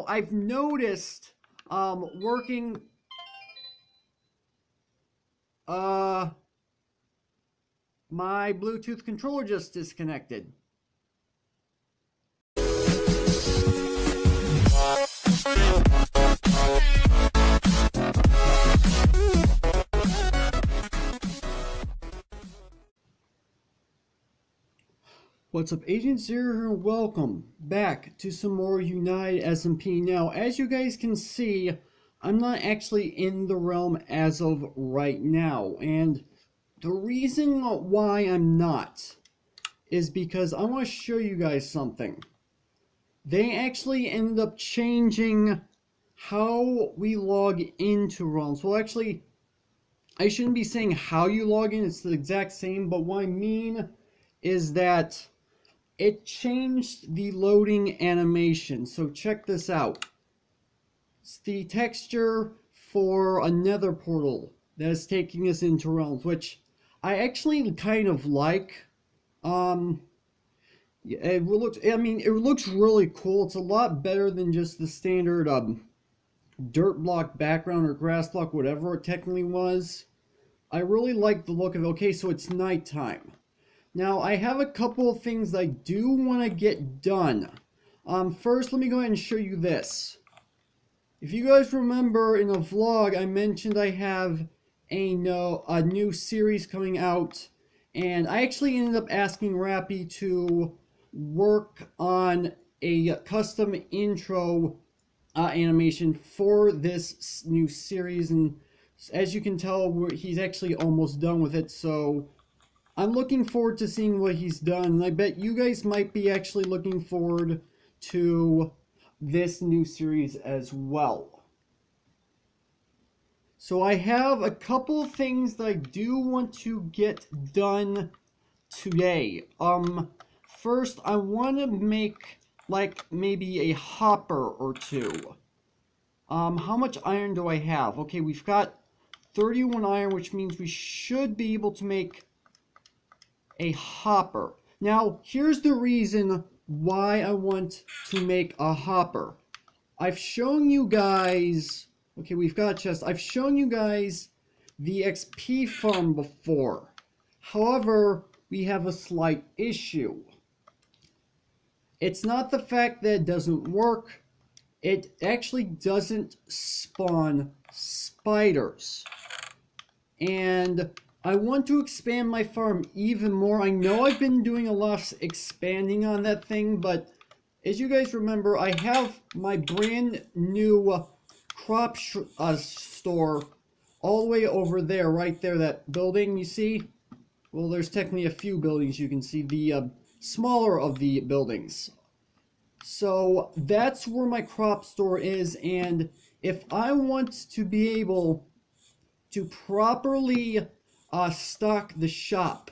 I've noticed working my Bluetooth controller just disconnected. What's up, Agent Zero here? Welcome back to some more United SMP. Now, as you guys can see, I'm not actually in the realm as of right now, and the reason why I'm not is because I want to show you guys something. They actually ended up changing how we log into realms. Well, actually, I shouldn't be saying how you log in, it's the exact same, but what I mean is that it changed the loading animation. So check this out. It's the texture for a nether portal that is taking us into realms, which I actually kind of like. It looks really cool. It's a lot better than just the standard dirt block background or grass block, whatever it technically was. I really like the look of it. Okay, so it's nighttime. Now, I have a couple of things I do want to get done. First, let me go ahead and show you this. If you guys remember in a vlog, I mentioned I have a new series coming out. And I actually ended up asking Rapy to work on a custom intro animation for this new series. And as you can tell, he's actually almost done with it. So I'm looking forward to seeing what he's done, and I bet you guys might be actually looking forward to this new series as well. So I have a couple of things that I do want to get done today. First, I want to make like maybe a hopper or two. How much iron do I have? Okay, we've got 31 iron, which means we should be able to make a hopper. Now, here's the reason why I want to make a hopper. I've shown you guys, okay, we've got a chest. I've shown you guys the XP farm before. However, we have a slight issue. It's not the fact that it doesn't work. It actually doesn't spawn spiders. And I want to expand my farm even more. I know I've been doing a lot of expanding on that thing, but as you guys remember, I have my brand new crop store all the way over there, right there, that building you see. Well, there's technically a few buildings you can see, the smaller of the buildings. So that's where my crop store is, and if I want to be able to properly stock the shop,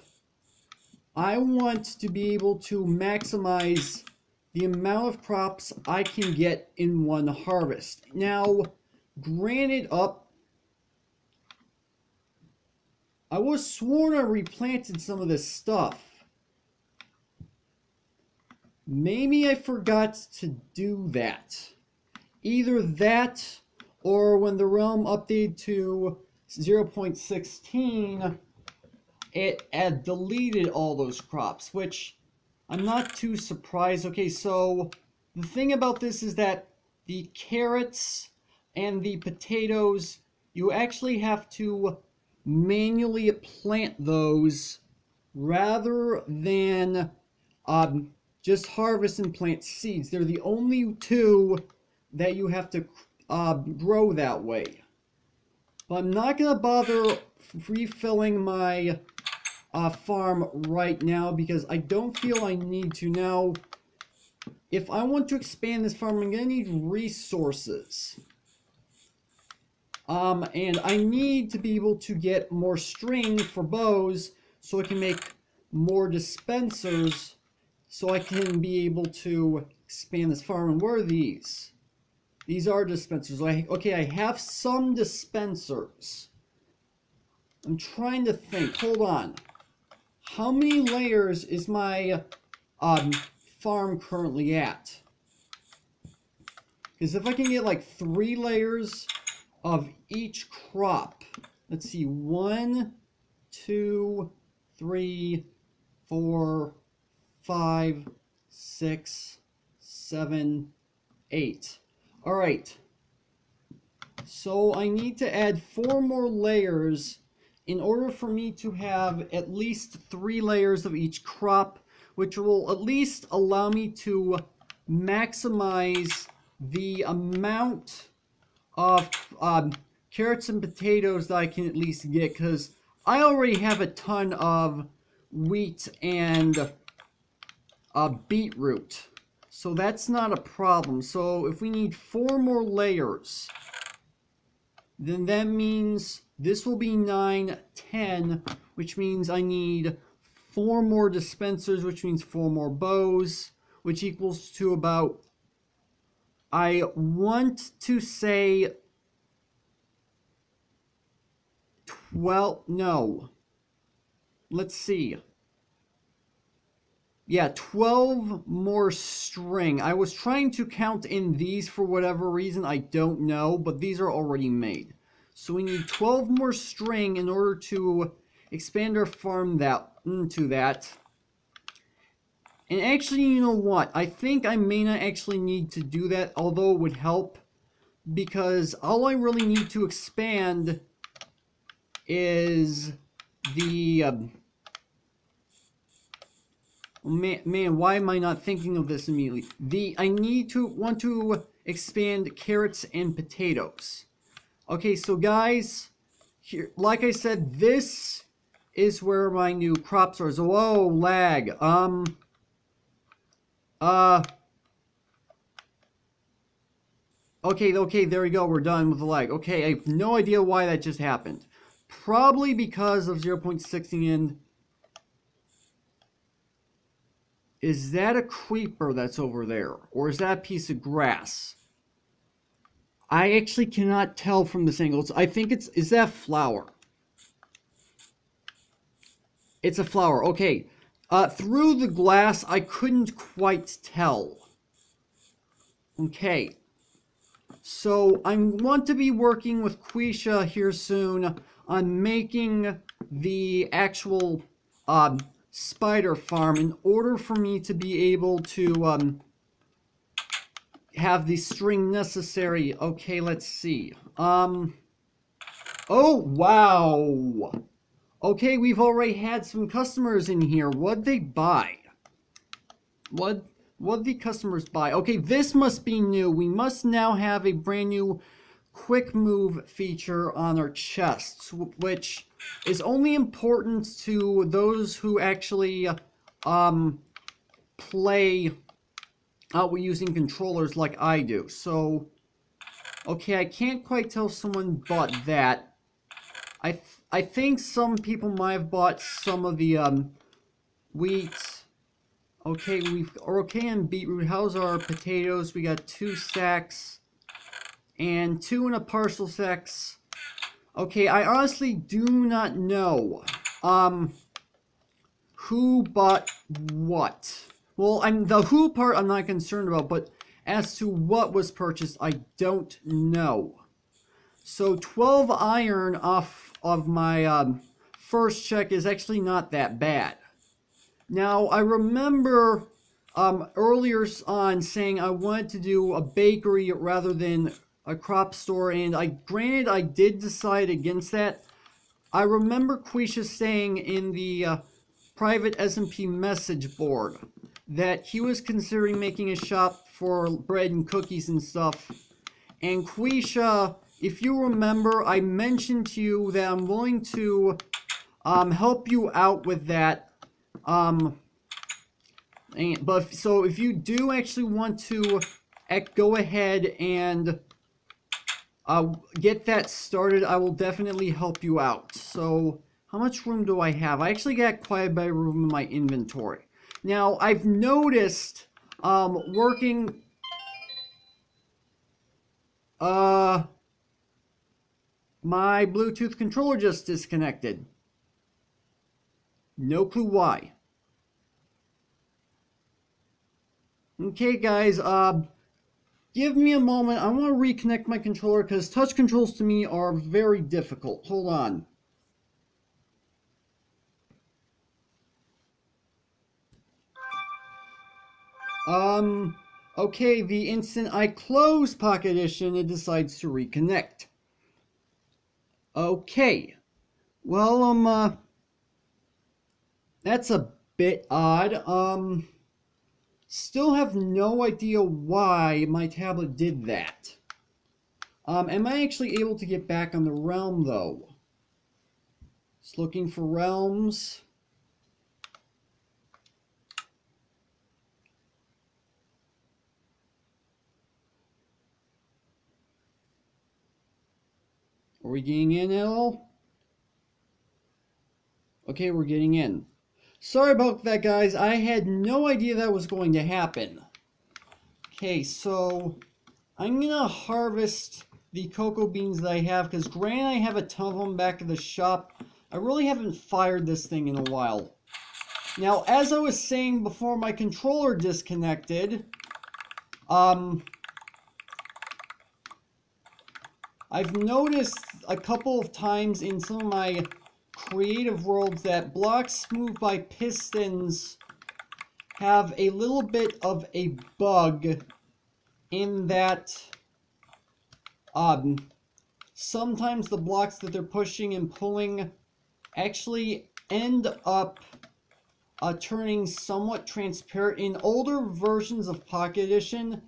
I want to be able to maximize the amount of crops I can get in one harvest. Now, granted I was sworn I replanted some of this stuff. Maybe I forgot to do that. Either that, or when the realm updated to 0.16, it had deleted all those crops, which I'm not too surprised. Okay, so the thing about this is that the carrots and the potatoes, you actually have to manually plant those rather than just harvest and plant seeds. They're the only two that you have to grow that way. But I'm not going to bother refilling my farm right now because I don't feel I need to. Now, if I want to expand this farm, I'm going to need resources. And I need to be able to get more string for bows so I can make more dispensers so I can be able to expand this farm. And where are these? These are dispensers. Okay, I have some dispensers. I'm trying to think. Hold on. How many layers is my farm currently at? Because if I can get like 3 layers of each crop, let's see, 1, 2, 3, 4, 5, 6, 7, 8. All right. So I need to add 4 more layers in order for me to have at least 3 layers of each crop, which will at least allow me to maximize the amount of carrots and potatoes that I can at least get, because I already have a ton of wheat and beetroot. So that's not a problem. So if we need 4 more layers, then that means this will be 9, 10, which means I need 4 more dispensers, which means 4 more bows, which equals to about, I want to say 12, no. Let's see. Yeah, 12 more string. I was trying to count in these for whatever reason. I don't know, but these are already made. So we need 12 more string in order to expand our farm into that. And actually, you know what? I think I may not actually need to do that, although it would help. Because all I really need to expand is the... Man, why am I not thinking of this immediately? I want to expand carrots and potatoes. Okay, so guys, here, like I said, this is where my new crops are. So, whoa, lag. Okay, there we go. We're done with the lag. Okay, I have no idea why that just happened. Probably because of 0.16 and... Is that a creeper that's over there? Or is that a piece of grass? I actually cannot tell from this angle. I think it's... Is that flower? It's a flower. Okay. Through the glass, I couldn't quite tell. Okay. So, I want to be working with Quisha here soon on making the actual... spider farm in order for me to be able to have the string necessary. Okay, let's see. Oh, wow. Okay, we've already had some customers in here. What'd they buy? What'd the customers buy? Okay, this must be new. We must now have a brand new quick move feature on our chests, which is only important to those who actually play using controllers like I do. So, okay, I can't quite tell if someone bought that. I think some people might have bought some of the wheat. Okay, and beetroot. How's our potatoes? We got 2 sacks and 2 and a partial sacks. Okay, I honestly do not know who bought what. Well, the who part I'm not concerned about, but as to what was purchased, I don't know. So 12 iron off of my first check is actually not that bad. Now, I remember earlier on saying I wanted to do a bakery rather than a crop store, and granted I did decide against that. I remember Quisha saying in the private SMP message board that he was considering making a shop for bread and cookies and stuff. And Quisha, if you remember, I mentioned to you that I'm willing to help you out with that. So if you do actually want to go ahead and get that started, I will definitely help you out. So, how much room do I have? I actually got quite a bit of room in my inventory. Now, I've noticed, working... my Bluetooth controller just disconnected. No clue why. Okay, guys, give me a moment. I want to reconnect my controller because touch controls to me are very difficult. Hold on. Okay, the instant I close Pocket Edition, it decides to reconnect. Okay. Well, that's a bit odd. Still have no idea why my tablet did that. Am I actually able to get back on the realm, though? Just looking for realms. Are we getting in at all? Okay, we're getting in. Sorry about that, guys. I had no idea that was going to happen. Okay, so I'm gonna harvest the cocoa beans that I have, because granted I have a ton of them back at the shop. I really haven't fired this thing in a while. Now, as I was saying before my controller disconnected, I've noticed a couple of times in some of my creative worlds that blocks moved by pistons have a little bit of a bug in that sometimes the blocks that they're pushing and pulling actually end up turning somewhat transparent. In older versions of Pocket Edition,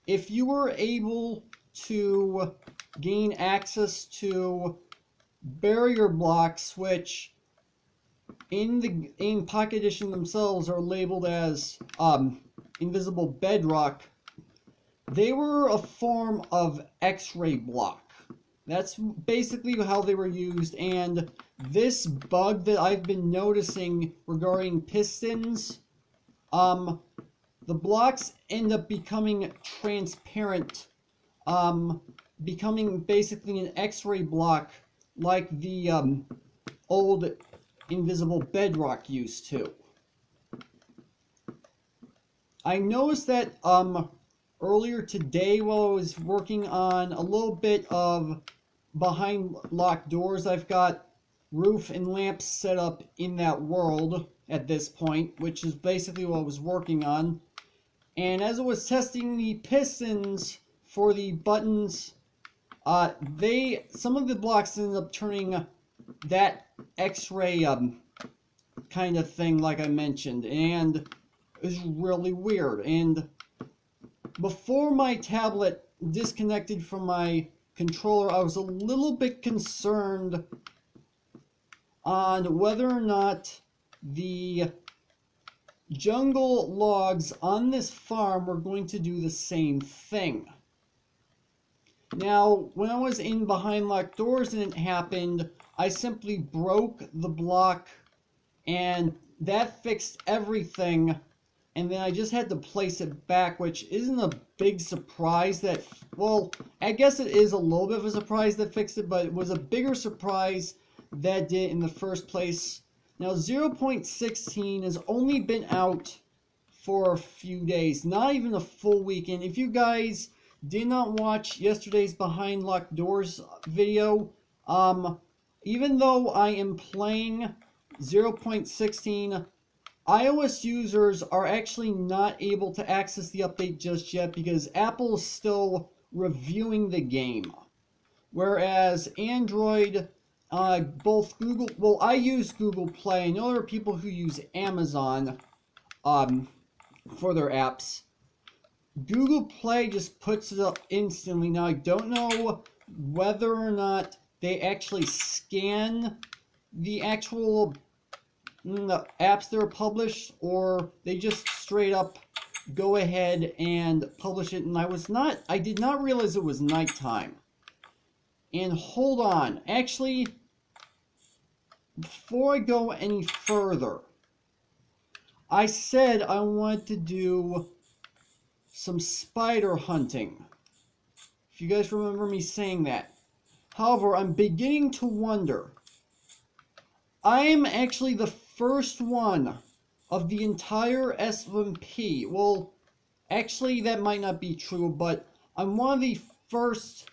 if you were able to gain access to barrier blocks, which in Pocket Edition themselves are labeled as invisible bedrock, they were a form of X-ray block. That's basically how they were used, and this bug that I've been noticing regarding pistons, the blocks end up becoming transparent, becoming basically an X-ray block like the old invisible bedrock used to. I noticed that earlier today while I was working on a little bit of behind locked doors. I've got roof and lamps set up in that world at this point, which is basically what I was working on. And as I was testing the pistons for the buttons, some of the blocks ended up turning that X-ray kind of thing like I mentioned, and it was really weird. And before my tablet disconnected from my controller, I was a little bit concerned on whether or not the jungle logs on this farm were going to do the same thing. Now, when I was in behind locked doors and it happened, I simply broke the block and that fixed everything, and then I just had to place it back, which isn't a big surprise that, well, I guess it is a little bit of a surprise that fixed it, but it was a bigger surprise that did in the first place. Now, 0.16 has only been out for a few days, not even a full weekend. If you guys did not watch yesterday's Behind Locked Doors video, even though I am playing 0.16, iOS users are actually not able to access the update just yet because Apple is still reviewing the game. Whereas Android, both Google, well, I use Google Play. I know there are people who use Amazon for their apps. Google Play just puts it up instantly. Now, I don't know whether or not they actually scan the actual apps that are published, or they just straight up go ahead and publish it. And I did not realize it was nighttime. And hold on, actually, before I go any further, I said I wanted to do some spider hunting. If you guys remember me saying that. However, I'm beginning to wonder. I am actually the first one of the entire SMP. Well, actually, that might not be true, but I'm one of the first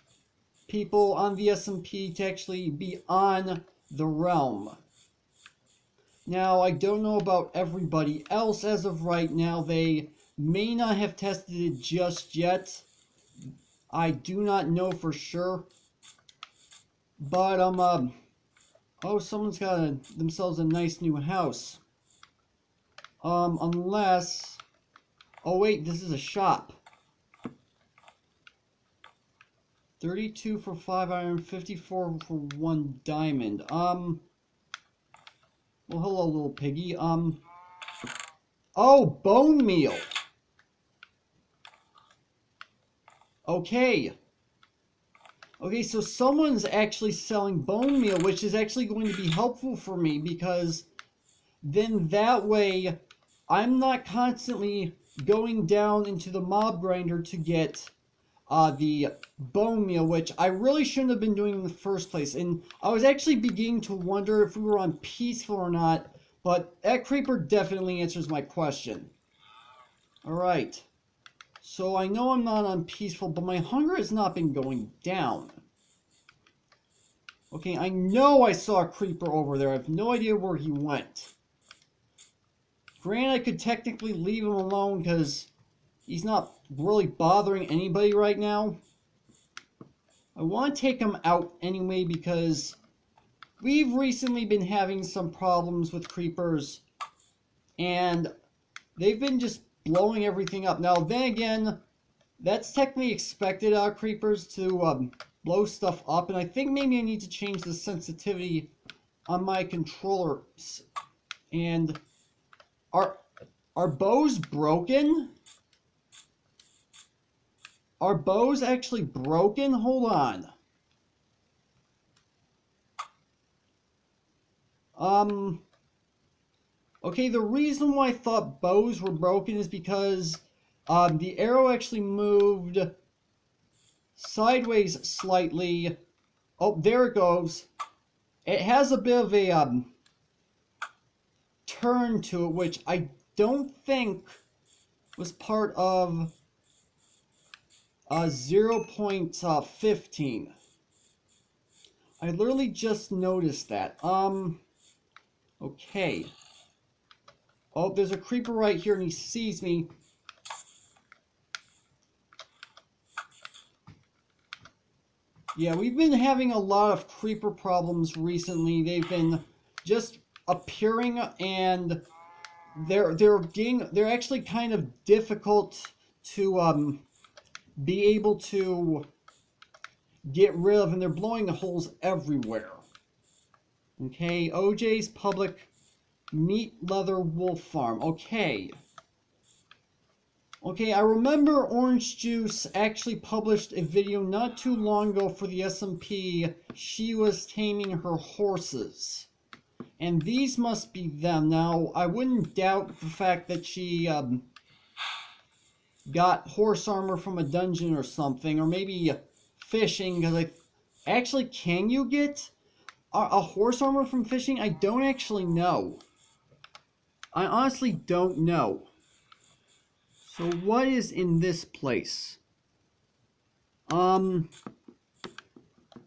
people on the SMP to actually be on the realm. Now, I don't know about everybody else as of right now. They may not have tested it just yet. I do not know for sure. But, oh, someone's got themselves a nice new house. Unless... Oh, wait, this is a shop. 32 for 5 iron, 54 for 1 diamond. Well, hello, little piggy. Oh, bone meal. Okay. Okay, so someone's actually selling bone meal, which is actually going to be helpful for me, because then that way I'm not constantly going down into the mob grinder to get the bone meal, which I really shouldn't have been doing in the first place. And I was actually beginning to wonder if we were on peaceful or not, but that creeper definitely answers my question. Alright. So I know I'm not on peaceful, but my hunger has not been going down. Okay, I know I saw a creeper over there. I have no idea where he went. Granted, I could technically leave him alone because he's not really bothering anybody right now. I want to take him out anyway because we've recently been having some problems with creepers. And they've been just blowing everything up. Now, then again, that's technically expected out of creepers to blow stuff up. And I think maybe I need to change the sensitivity on my controllers. And are bows broken? Are bows actually broken? Hold on. Okay, the reason why I thought bows were broken is because the arrow actually moved sideways slightly. Oh, there it goes. It has a bit of a turn to it, which I don't think was part of 0.15. I literally just noticed that. Okay. Oh, there's a creeper right here and he sees me. Yeah, we've been having a lot of creeper problems recently. They've been just appearing and they're actually kind of difficult to be able to get rid of, and they're blowing the holes everywhere. Okay, OJ's Public Meat Leather Wolf Farm. Okay. Okay, I remember Orange Juice actually published a video not too long ago for the SMP. She was taming her horses. And these must be them. Now, I wouldn't doubt the fact that she got horse armor from a dungeon or something. Or maybe fishing, because actually, can you get a horse armor from fishing? I don't actually know. I honestly don't know. So what is in this place?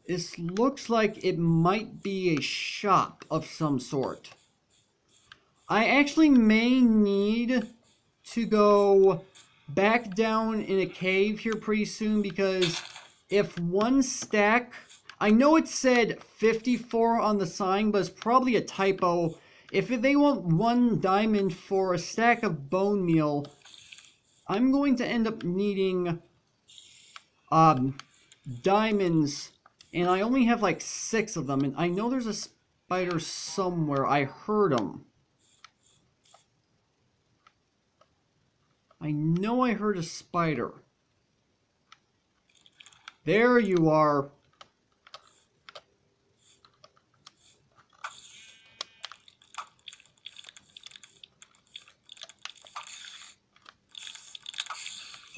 This looks like it might be a shop of some sort. I actually may need to go back down in a cave here pretty soon, because if one stack... I know it said 54 on the sign, but it's probably a typo. If they want 1 diamond for a stack of bone meal, I'm going to end up needing diamonds, and I only have like 6 of them, and I know there's a spider somewhere. I heard him. I know I heard a spider. There you are.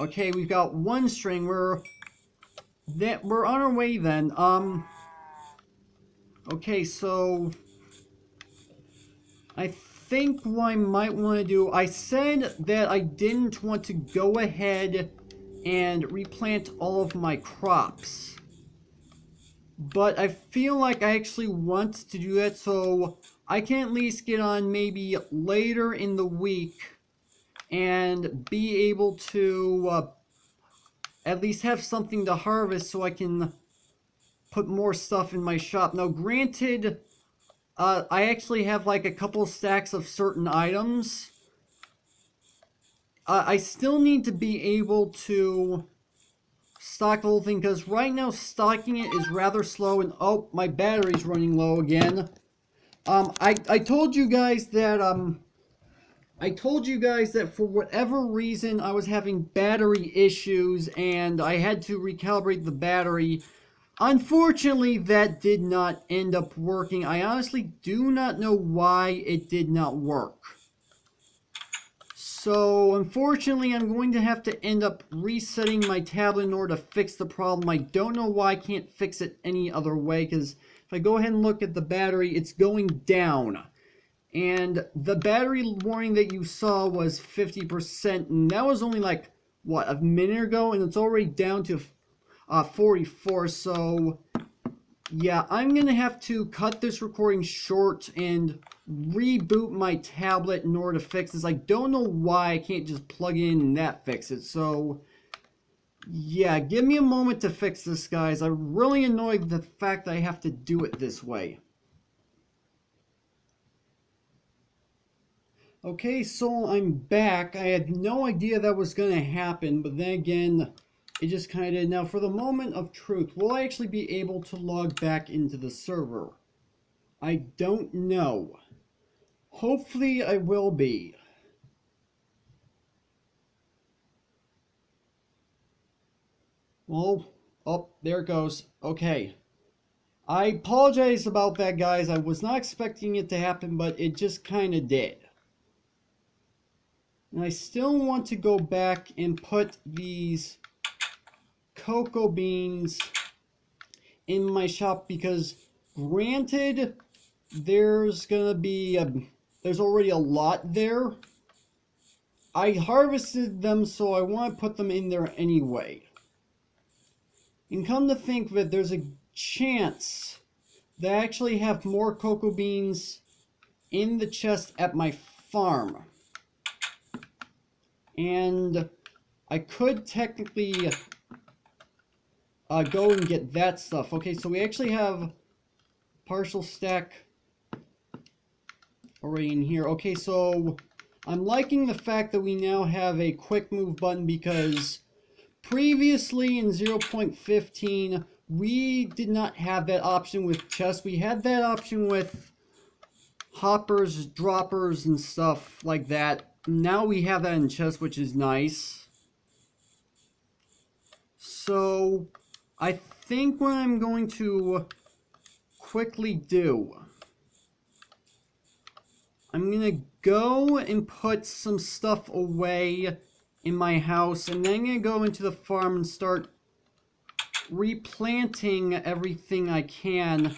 Okay, we've got 1 string. We're on our way then. Okay, so I think what I might want to do, I said that I didn't want to go ahead and replant all of my crops. But I feel like I actually want to do that, so I can at least get on maybe later in the week and be able to at least have something to harvest so I can put more stuff in my shop. Now, granted, I actually have like a couple stacks of certain items. I still need to be able to stock the whole thing, because right now stocking it is rather slow. And oh, my battery's running low again. I told you guys that for whatever reason I was having battery issues and I had to recalibrate the battery. Unfortunately, that did not end up working. I honestly do not know why it did not work. So, unfortunately, I'm going to have to end up resetting my tablet in order to fix the problem. I don't know why I can't fix it any other way, because if I go ahead and look at the battery, it's going down. And the battery warning that you saw was 50%, and that was only like, what, a minute ago? And it's already down to 44, so yeah, I'm gonna have to cut this recording short and reboot my tablet in order to fix this. I don't know why I can't just plug it in and that fix it, so yeah, give me a moment to fix this, guys. I'm really annoyed with the fact that I have to do it this way. Okay, so I'm back. I had no idea that was gonna happen, but then again, it just kind of did. Now, for the moment of truth, will I actually be able to log back into the server? I don't know. Hopefully, I will be. Well, oh, there it goes. Okay. I apologize about that, guys. I was not expecting it to happen, but it just kind of did. And I still want to go back and put these cocoa beans in my shop, because granted there's already a lot there. I harvested them, so I want to put them in there anyway. And come to think of it, there's a chance that I actually have more cocoa beans in the chest at my farm, and I could technically go and get that stuff. Okay, so we actually have partial stack already in here. Okay, so I'm liking the fact that we now have a quick move button, because previously in 0.15 we did not have that option with chests. We had that option with hoppers, droppers, and stuff like that. Now we have that in chests, which is nice. So I think what I'm going to quickly do, I'm going to go and put some stuff away in my house, and then I'm going to go into the farm and start replanting everything I can.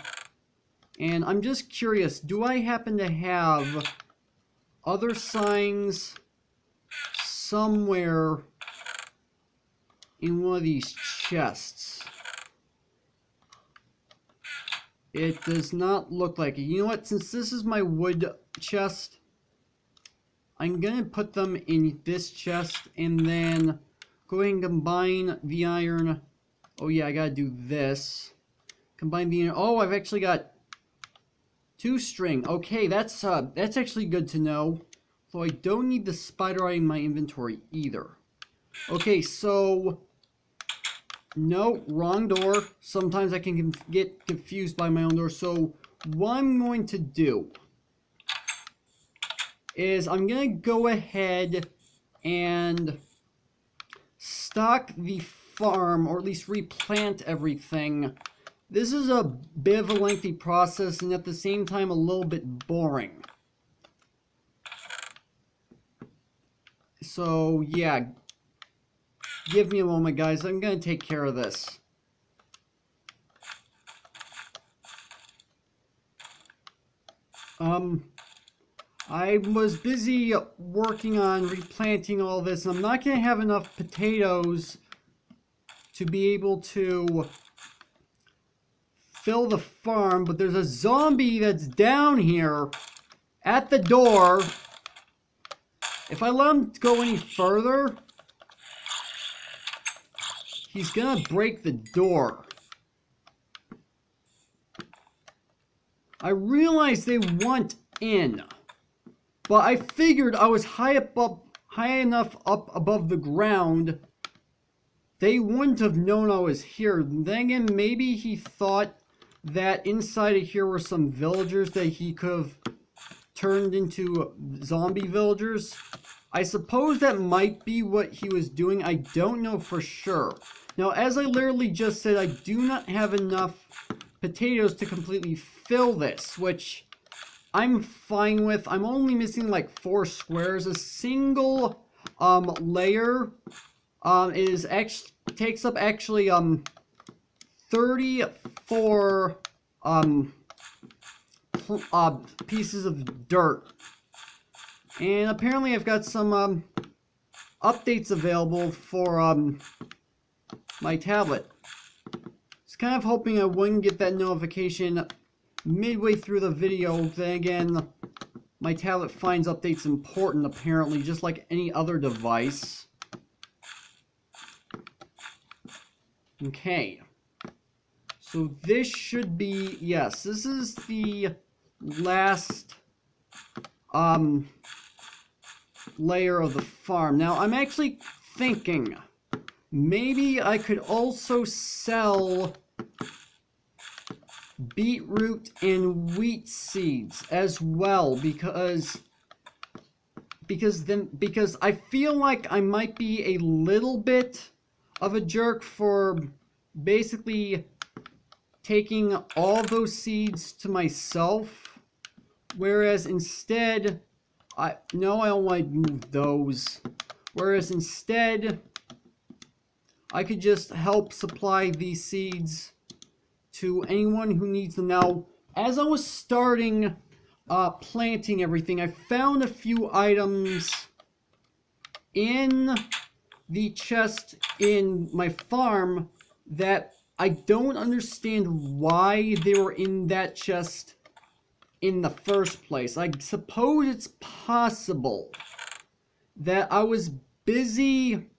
And I'm just curious, do I happen to have other signs somewhere in one of these chests? It does not look like it. You know what? Since this is my wood chest, I'm going to put them in this chest and then go ahead and combine the iron. Oh yeah, I got to do this. Combine the iron. Oh, I've actually got 2 string. Okay, that's actually good to know. So I don't need the spider eye in my inventory either. Okay, so no, wrong door. Sometimes I can get confused by my own door. So what I'm going to do is I'm going to go ahead and stock the farm, or at least replant everything. This is a bit of a lengthy process, and at the same time a little bit boring. So yeah, give me a moment, guys. I'm going to take care of this. I was busy working on replanting all this. I'm not going to have enough potatoes to be able to fill the farm, but there's a zombie that's down here at the door. If I let him go any further, he's gonna break the door. I realize they want in, but I figured I was high enough up above the ground, they wouldn't have known I was here. Then again, maybe he thought that inside of here were some villagers that he could have turned into zombie villagers. I suppose that might be what he was doing. I don't know for sure. Now, as I literally just said, I do not have enough potatoes to completely fill this, which I'm fine with. I'm only missing like 4 squares. A single layer takes up actually 34 pieces of dirt. And apparently I've got some updates available for my tablet. I was kind of hoping I wouldn't get that notification midway through the video. Then again, my tablet finds updates important apparently, just like any other device. Okay. So this should be, yes, this is the last layer of the farm. Now, I'm actually thinking maybe I could also sell beetroot and wheat seeds as well, because I feel like I might be a little bit of a jerk for basically taking all those seeds to myself, whereas instead I don't want to move those. Whereas instead, I could just help supply these seeds to anyone who needs them. Now, as I was starting planting everything, I found a few items in the chest in my farm that I don't understand why they were in that chest in the first place. I suppose it's possible that I was busy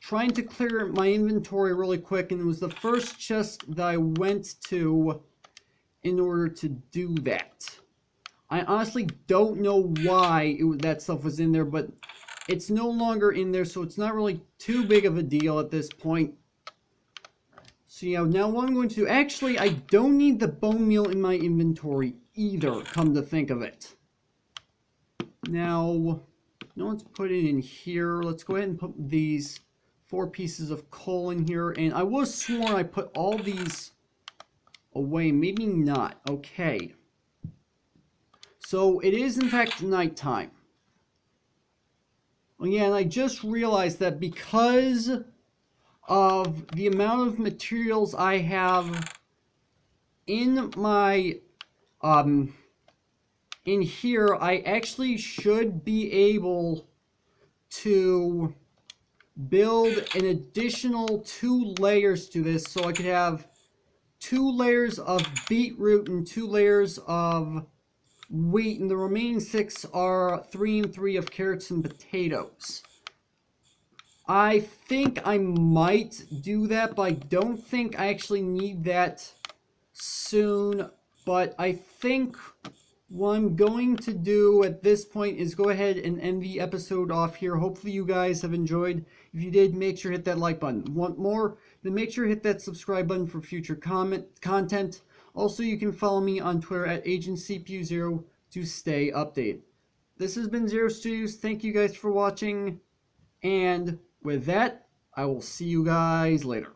trying to clear my inventory really quick, and it was the first chest that I went to in order to do that. I honestly don't know why that stuff was in there, but it's no longer in there, so it's not really too big of a deal at this point. So yeah, now what I'm going to do, actually, I don't need the bone meal in my inventory either, come to think of it. Now, let's put it in here. Let's go ahead and put these 4 pieces of coal in here. And I was sworn I put all these away. Maybe not. Okay. So it is, in fact, nighttime. Oh yeah, and I just realized that because of the amount of materials I have in my in here, I actually should be able to build an additional 2 layers to this, so I could have 2 layers of beetroot and 2 layers of wheat, and the remaining 6 are 3 and 3 of carrots and potatoes. I think I might do that, but I don't think I actually need that soon. But I think what I'm going to do at this point is go ahead and end the episode off here. Hopefully you guys have enjoyed. If you did, make sure to hit that like button. Want more? Then make sure to hit that subscribe button for future content. Also, you can follow me on Twitter at AgentCPU0 to stay updated. This has been Zero Studios. Thank you guys for watching. And with that, I will see you guys later.